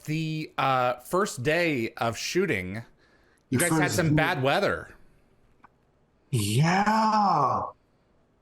The first day of shooting, you The guys had some bad weather. Yeah.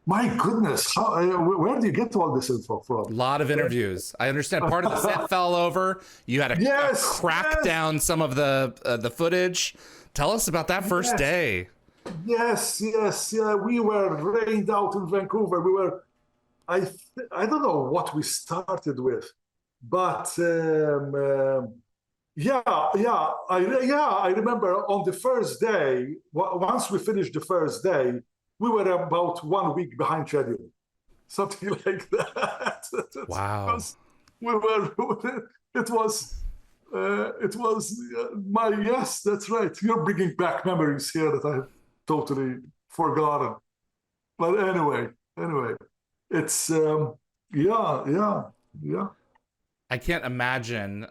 My goodness. Where do you get all this info A from? lot of interviews. I understand part of the set fell over. You had to Yes, crack yes, down some of the footage. Tell us about that first yes, day. yes. Yeah, we were rained out in Vancouver. We were, I don't know what we started with, but yeah, I remember on the first day, once we finished the first day, we were about 1 week behind schedule, something like that. Wow. Because we were, it was my, yes, that's right. You're bringing back memories here that I've totally forgotten. But anyway, it's, yeah. I can't imagine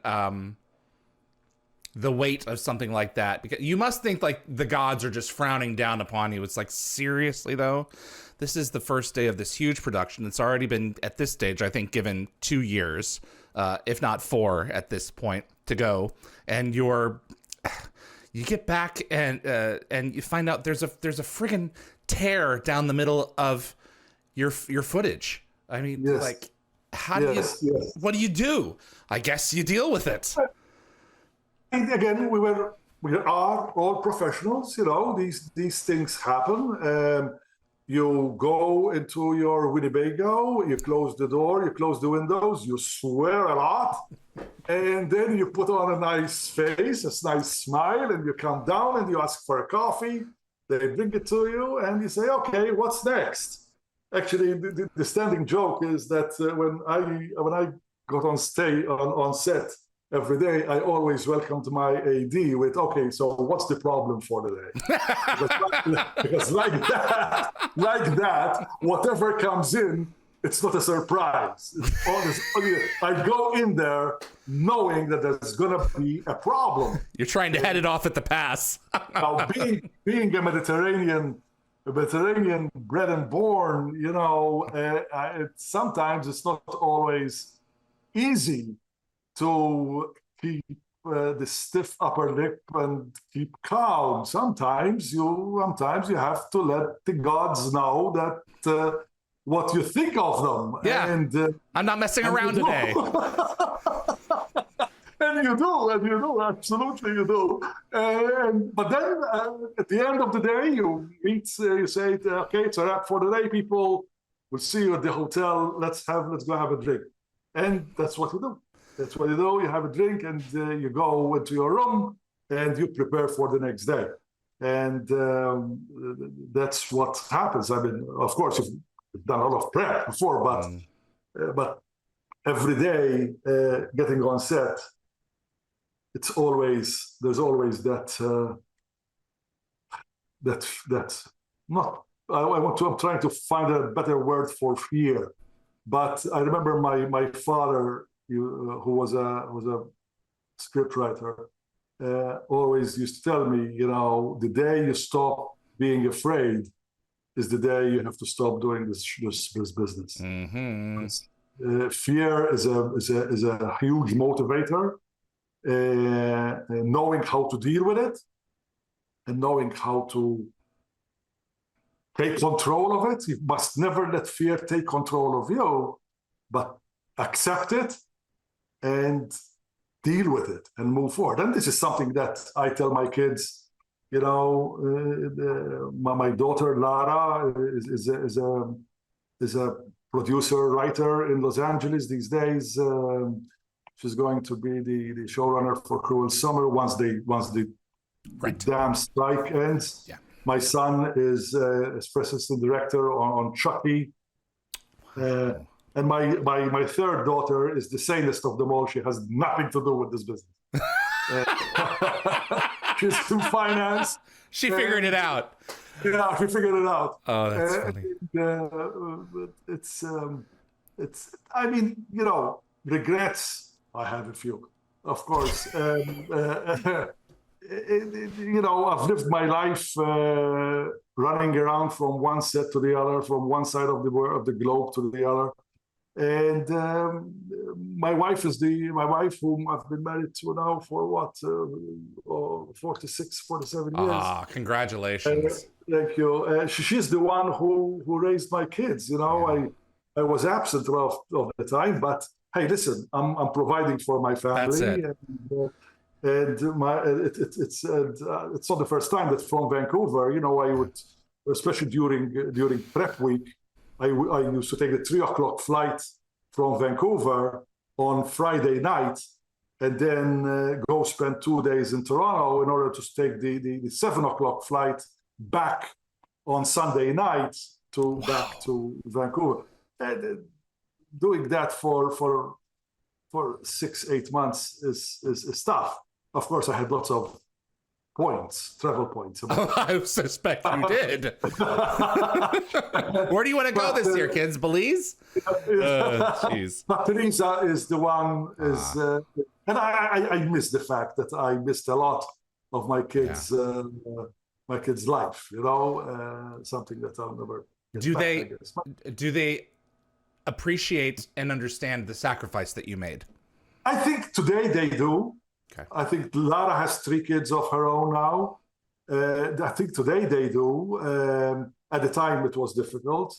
the weight of something like that, because you must think like the gods are just frowning down upon you. It's like, seriously though, this is the first day of this huge production. It's already been, at this stage, I think, given 2 years, if not 4 at this point to go, and you get back and you find out there's a friggin' tear down the middle of your footage. I mean, Yes. like, how do Yes. what do you do? I guess you deal with it. And again, we are all professionals. These things happen. You go into your Winnebago, you close the door, you close the windows, you swear a lot, and then you put on a nice face, a nice smile, and you come down and you ask for a coffee. They bring it to you, and you say, "Okay, what's next?" Actually, the standing joke is that when I got on set every day, I always welcomed my AD with, "Okay, so what's the problem for the day?" because like that, whatever comes in, it's not a surprise. I go in there knowing that there's going to be a problem. You're trying to head it off at the pass. Now, being a Mediterranean bred and born, sometimes it's not always easy to keep the stiff upper lip and keep calm. Sometimes you have to let the gods know that what you think of them. Yeah, and I'm not messing around today. And you do, absolutely you do. But then at the end of the day, you meet, you say, "Okay, it's a wrap for the day, people. We'll see you at the hotel. Let's go have a drink." And that's what you do. That's what you do. You have a drink and you go into your room and you prepare for the next day. And that's what happens. I mean, of course, you've done a lot of prep before, but every day getting on set, there's always that not. I'm trying to find a better word for fear, but I remember my father, who was a scriptwriter, always used to tell me, the day you stop being afraid is the day you have to stop doing this business. Mm-hmm. Fear is a huge motivator. Knowing how to deal with it and knowing how to take control of it. You must never let fear take control of you, but accept it and deal with it and move forward. And this is something that I tell my kids. My daughter Lara is a producer writer in Los Angeles these days. She's going to be the showrunner for Cruel Summer once the damn strike ends. Yeah. My son is assistant director on Chucky. And my third daughter is the sanest of them all. She has nothing to do with this business. She's in finance. She figured it out. Yeah, she figured it out. Oh, that's funny. It's. I mean, regrets. I have a few, of course. I've lived my life running around from one set to the other, from one side of the globe to the other. And my wife, whom I've been married to now for 47 years. Ah, congratulations. Thank you. She's the one who raised my kids. You know, Yeah. I was absent of the time, but hey, listen, I'm providing for my family. That's it. And it's not the first time that from Vancouver, you know, I would, especially during prep week, I used to take the 3:00 flight from Vancouver on Friday night, and then go spend 2 days in Toronto in order to take the 7:00 flight back on Sunday night back to Vancouver. And doing that for 6-8 months is tough. Of course, I had lots of travel points. I suspect you did. Where do you want to go this year, kids? Belize? Jeez. But Teresa is the one, and I miss the fact that I missed a lot of my kids' my kids' life. You know, something that I'll never. Do they appreciate and understand the sacrifice that you made? I think today they do. Okay. I think Lara has 3 kids of her own now. I think today they do. At the time it was difficult.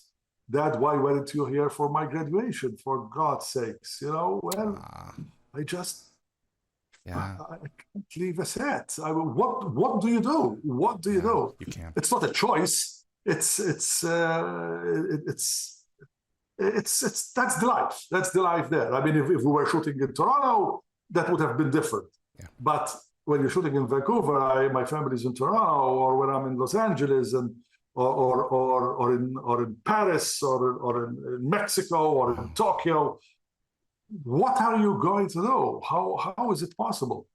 Dad, why weren't you here for my graduation? For God's sakes, you know. Well, I just, I can't leave a set. What do you do? What do you do? You can't. It's not a choice. It's that's the life. That's the life there. I mean, if we were shooting in Toronto, that would have been different. Yeah. But when you're shooting in Vancouver, my family's in Toronto, or when I'm in Los Angeles, and or in Paris, or in Mexico, or in Tokyo, what are you going to do? How is it possible?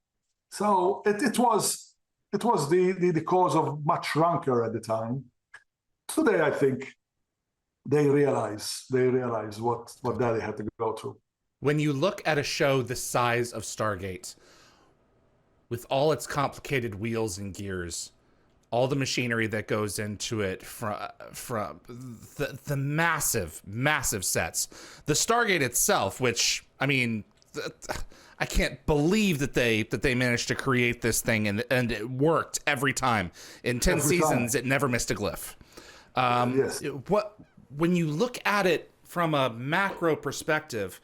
So it was the cause of much rancor at the time. Today, I think they realize what Daddy had to go through. When you look at a show the size of Stargate, with all its complicated wheels and gears, all the machinery that goes into it, from the massive sets, the Stargate itself, which, I mean, I can't believe that they managed to create this thing and it worked every time. In 10 seasons, it never missed a glyph. Yes. When you look at it from a macro perspective,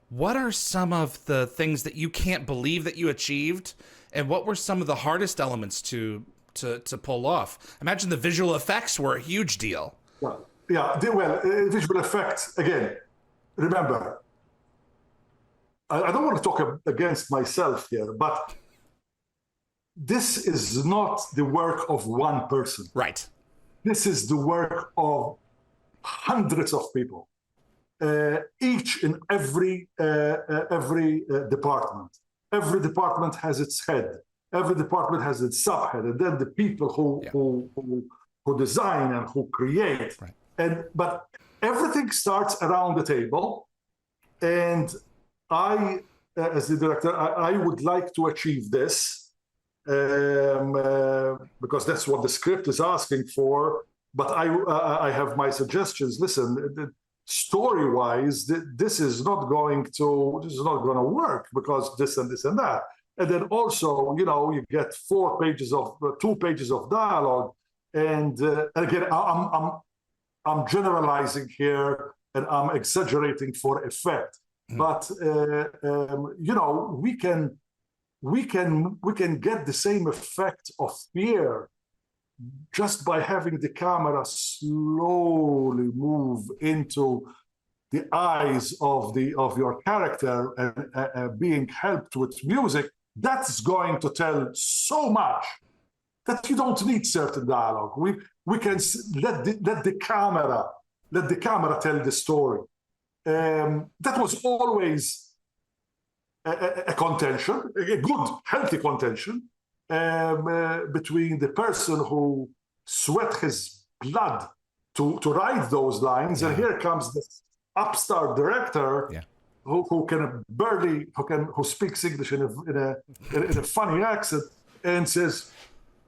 what are some of the things that you can't believe that you achieved, and what were some of the hardest elements to pull off? Imagine the visual effects were a huge deal. Visual effects, again, remember, I don't want to talk against myself here, but this is not the work of one person. Right. This is the work of hundreds of people, each in every department. Every department has its head. Every department has its subhead, and then the people who design and who create. Right. But everything starts around the table, and I, as the director, I would like to achieve this because that's what the script is asking for. But I have my suggestions. Listen, story-wise, this is not going to work because this and this and that. And then also, you know, you get 2 pages of dialogue, and again, I'm generalizing here and I'm exaggerating for effect. But you know, we can get the same effect of fear just by having the camera slowly move into the eyes of your character and being helped with music. That's going to tell so much that you don't need certain dialogue. We can let the camera tell the story. That was always a contention, a good, healthy contention between the person who sweat his blood to write those lines, and here comes this upstart director who speaks English in a funny accent and says,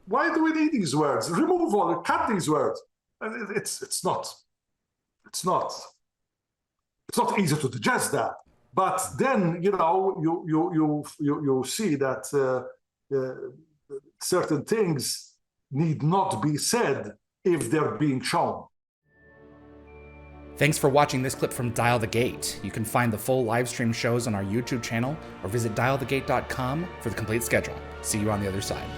"Why do we need these words? Remove all, cut these words." And it's not. it's not easy to digest that. But then, you see that certain things need not be said if they're being shown. Thanks for watching this clip from Dial the Gate. You can find the full live stream shows on our YouTube channel or visit dialthegate.com for the complete schedule. See you on the other side.